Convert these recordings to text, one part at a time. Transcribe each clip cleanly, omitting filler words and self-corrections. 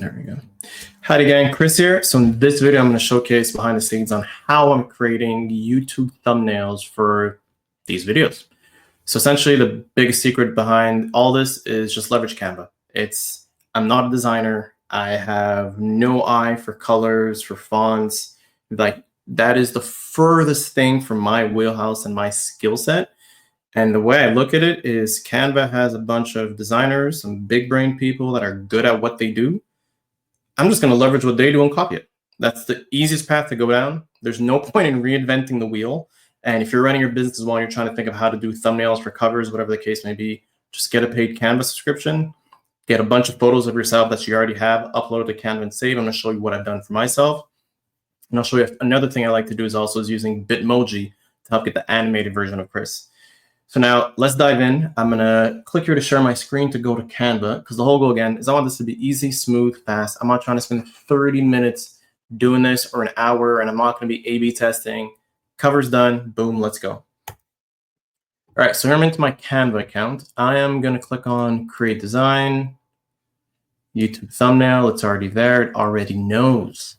There we go. Howdy gang, Chris here. So in this video, I'm going to showcase behind the scenes on how I'm creating YouTube thumbnails for these videos. So essentially the biggest secret behind all this is just leverage Canva. I'm not a designer. I have no eye for colors, for fonts. Like that is the furthest thing from my wheelhouse and my skill set. And the way I look at it is Canva has a bunch of designers, some big brain people that are good at what they do. I'm just going to leverage what they do and copy it. That's the easiest path to go down. There's no point in reinventing the wheel. And if you're running your business as well, you're trying to think of how to do thumbnails for covers, whatever the case may be, just get a paid Canva subscription, get a bunch of photos of yourself that you already have, upload it to Canva and save. I'm going to show you what I've done for myself. And I'll show you another thing I like to do is using Bitmoji to help get the animated version of Chris. So now let's dive in. I'm going to click here to share my screen to go to Canva because the whole goal again is I want this to be easy, smooth, fast. I'm not trying to spend 30 minutes doing this or an hour, and I'm not going to be A/B testing. Cover's done. Boom, let's go. All right, so here I'm into my Canva account. I am going to click on Create Design, YouTube Thumbnail. It's already there. It already knows.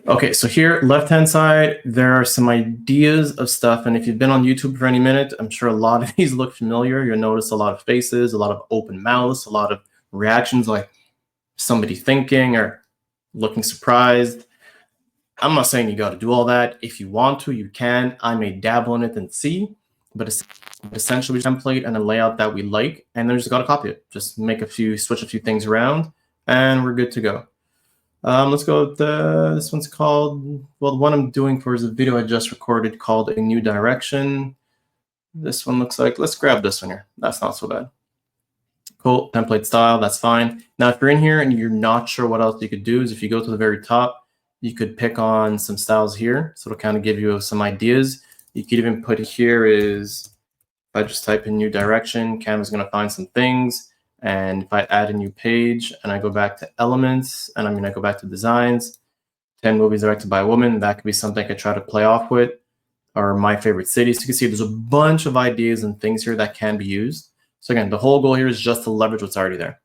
Okay, so here, left-hand side, there are some ideas of stuff. And if you've been on YouTube for any minute, I'm sure a lot of these look familiar. You'll notice a lot of faces, a lot of open mouths, a lot of reactions like somebody thinking or looking surprised. I'm not saying you got to do all that. If you want to, you can. I may dabble in it and see, but it's essentially a template and a layout that we like, and then just got to copy it. Just switch a few things around, and we're good to go. Let's go with this one's called, well, the one I'm doing for is a video I just recorded called A New Direction. This one looks like, let's grab this one here. That's not so bad. Cool, template style, that's fine. Now, if you're in here and you're not sure what else you could do is if you go to the very top, you could pick on some styles here. So it'll kind of give you some ideas. You could even put here is, if I just type in new direction, Canva's gonna find some things. And if I add a new page and I go back to elements, and I go back to designs, 10 movies directed by a woman, that could be something I could try to play off with, or my favorite cities. You can see there's a bunch of ideas and things here that can be used. So again, the whole goal here is just to leverage what's already there.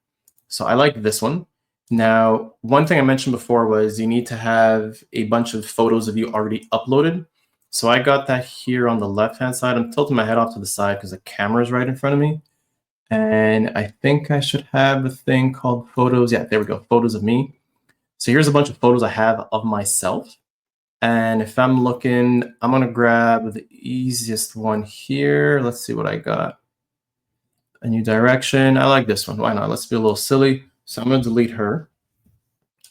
So I like this one. Now, one thing I mentioned before was you need to have a bunch of photos of you already uploaded. So I got that here on the left-hand side. I'm tilting my head off to the side because the camera is right in front of me. And I think I should have a thing called photos. Yeah, there we go. Photos of me. So here's a bunch of photos I have of myself. And if I'm looking, I'm going to grab the easiest one here. Let's see what I got. A new direction. I like this one. Why not? Let's be a little silly. So I'm going to delete her.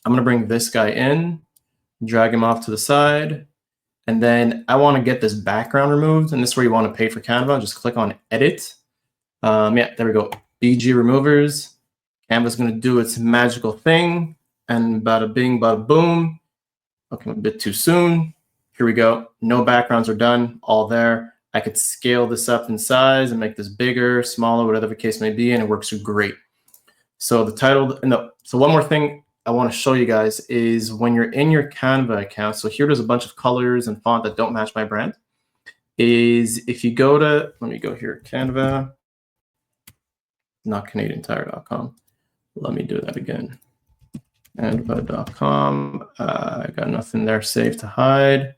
I'm going to bring this guy in, drag him off to the side. And then I want to get this background removed. And this is where you want to pay for Canva. Just click on Edit. Yeah, there we go. BG removers. Canva's going to do its magical thing. And bada bing, bada boom. Okay, a bit too soon. Here we go. No backgrounds are done. All there. I could scale this up in size and make this bigger, smaller, whatever the case may be, and it works great. So the title, no. So one more thing I want to show you guys is when you're in your Canva account. So here there's a bunch of colors and font that don't match my brand. Is if you go to, let me go here, Canva. Not CanadianTire.com. Let me do that again. Canva.com. I got nothing there saved to hide.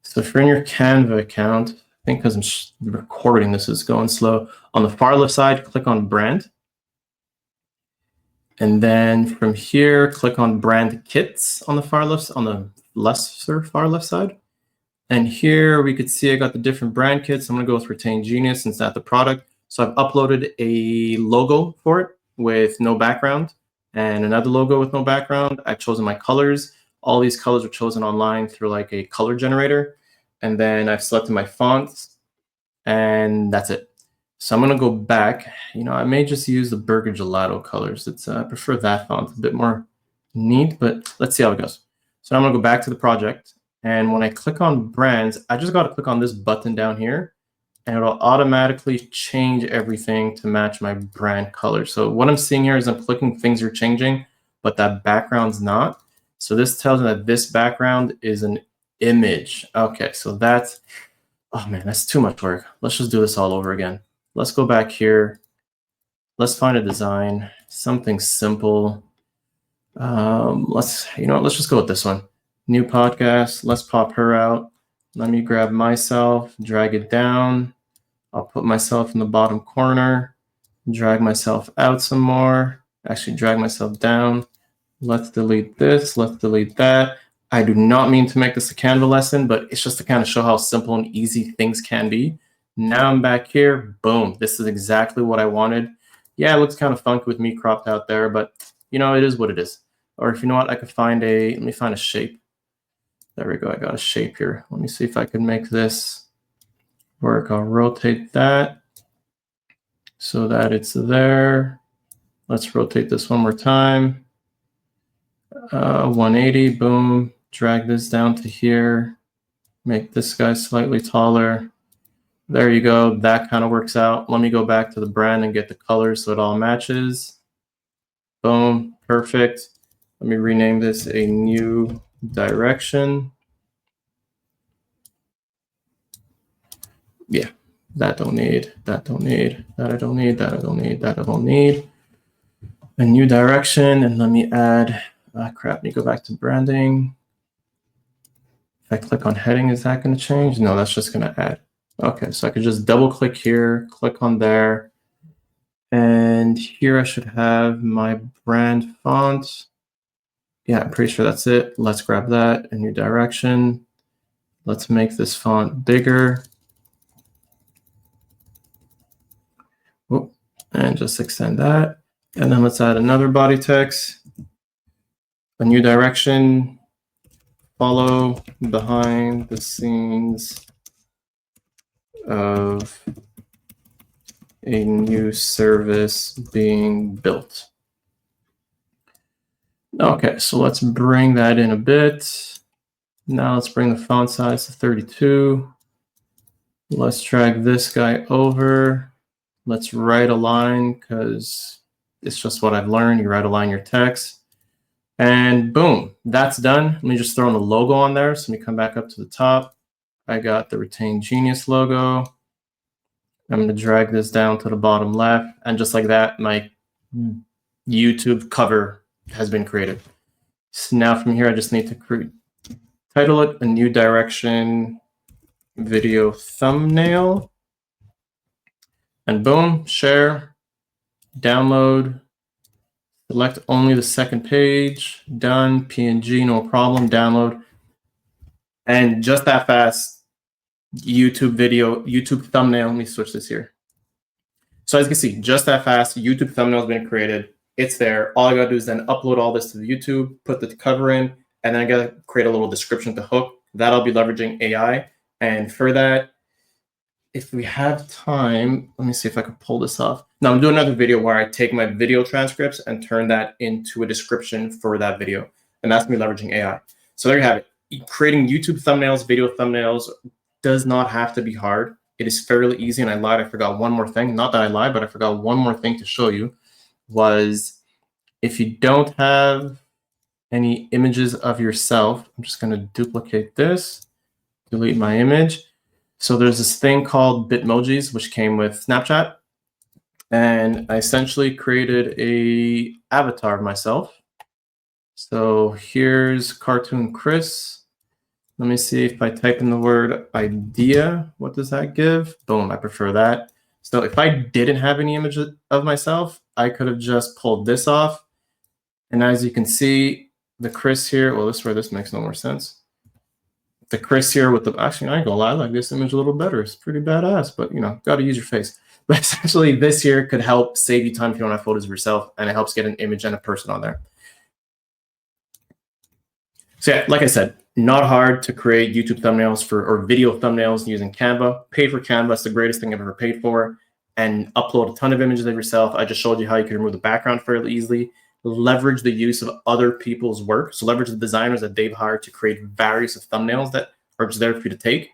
So if you're in your Canva account, I think because I'm recording this is going slow. On the far left side, click on brand. And then from here, click on brand kits on the far left, on the lesser far left side. And here we could see I got the different brand kits. I'm going to go with Retain Genius since that's the product. So I've uploaded a logo for it with no background and another logo with no background. I've chosen my colors. All these colors are chosen online through like a color generator. And then I've selected my fonts and that's it. So I'm going to go back. I may just use the Burger Gelato colors. I prefer that font. It's a bit more neat, but let's see how it goes. So I'm going to go back to the project. And when I click on brands, I just got to click on this button down here and it'll automatically change everything to match my brand color. So what I'm seeing here is I'm clicking, things are changing, but that background's not. So this tells me that this background is an image. Okay, so that's, oh man, that's too much work. Let's just do this all over again. Let's go back here Let's find a design, something simple. Let's just go with this one. New podcast. Let's pop her out. Let me grab myself, drag it down. I'll put myself in the bottom corner, drag myself out some more, actually drag myself down. Let's delete this, let's delete that. I do not mean to make this a Canva lesson, but it's just to kind of show how simple and easy things can be. Now I'm back here, boom, this is exactly what I wanted. Yeah, it looks kind of funky with me cropped out there, but you know, it is what it is. Or if you know what, I could find let me find a shape. There we go, I got a shape here. Let me see if I can make this work. I'll rotate that so that it's there. Let's rotate this one more time. 180, boom, drag this down to here, make this guy slightly taller. There you go, that kind of works out. Let me go back to the brand and get the colors so it all matches. Boom, perfect. Let me rename this a new direction. Yeah, that don't need, that don't need, that I don't need, that I don't need, that I don't need. A new direction, and let me add, crap, let me go back to branding. If I click on heading, is that going to change? No, that's just going to add. Okay, so I could just double click here, click on there. And here I should have my brand font. Yeah, I'm pretty sure that's it. Let's grab that, a new direction. Let's make this font bigger. Whoop, and just extend that. And then let's add another body text, a new direction, follow behind the scenes of a new service being built. Okay, so let's bring that in a bit. Now let's bring the font size to 32. Let's drag this guy over. Let's right align because it's just what I've learned. You right align your text. And boom, that's done. Let me just throw in the logo on there. So let me come back up to the top. I got the Retain Genius logo. I'm going to drag this down to the bottom left. And just like that, my YouTube cover has been created. So now from here, I just need to title it a new direction video thumbnail. And boom, share, download, select only the second page, done, PNG, no problem, download. And just that fast, YouTube thumbnail, let me switch this here. So as you can see, just that fast, YouTube thumbnail has been created. It's there. All I gotta do is then upload all this to the YouTube, put the cover in, and then I gotta create a little description to hook. That I'll be leveraging AI. And for that, if we have time, let me see if I can pull this off. Now I'm doing another video where I take my video transcripts and turn that into a description for that video. And that's me leveraging AI. So there you have it. Creating YouTube thumbnails, video thumbnails does not have to be hard. It is fairly easy. And I lied, I forgot one more thing. Not that I lied, but I forgot one more thing to show you was if you don't have any images of yourself, I'm just gonna duplicate this, delete my image. So there's this thing called Bitmojis, which came with Snapchat. And I essentially created a avatar of myself. So here's Cartoon Chris. Let me see if I type in the word idea, what does that give? Boom, I prefer that. So if I didn't have any image of myself, I could have just pulled this off. And as you can see, the Chris here, well, this is where this makes no more sense. The Chris here with the, actually, I ain't gonna lie, I like this image a little better. It's pretty badass, but you know, gotta use your face. But essentially this here could help save you time if you don't have photos of yourself, and it helps get an image and a person on there. So yeah, like I said, not hard to create YouTube thumbnails or video thumbnails using Canva. Pay for Canva, it's the greatest thing I've ever paid for, and upload a ton of images of yourself. I just showed you how you can remove the background fairly easily. Leverage the use of other people's work. So leverage the designers that they've hired to create various of thumbnails that are just there for you to take.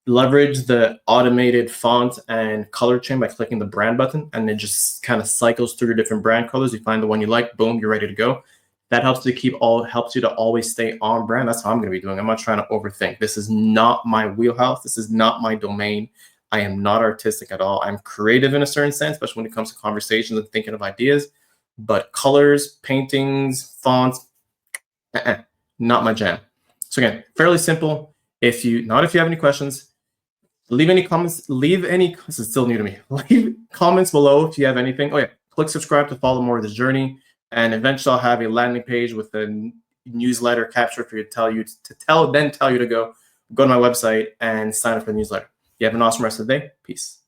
Leverage the automated font and color chain by clicking the brand button, and it just kind of cycles through your different brand colors. You find the one you like, boom, you're ready to go. That helps you to always stay on brand. That's how I'm going to be doing. I'm not trying to overthink. This is not my wheelhouse. This is not my domain. I am not artistic at all. I'm creative in a certain sense, especially when it comes to conversations and thinking of ideas. But colors, paintings, fonts, not my jam. So again, fairly simple. If you have any questions, leave any comments. This is still new to me. Leave comments below if you have anything. Oh yeah, click subscribe to follow more of this journey. And eventually I'll have a landing page with a newsletter capture for you to tell you to go to my website and sign up for the newsletter. You have an awesome rest of the day. Peace.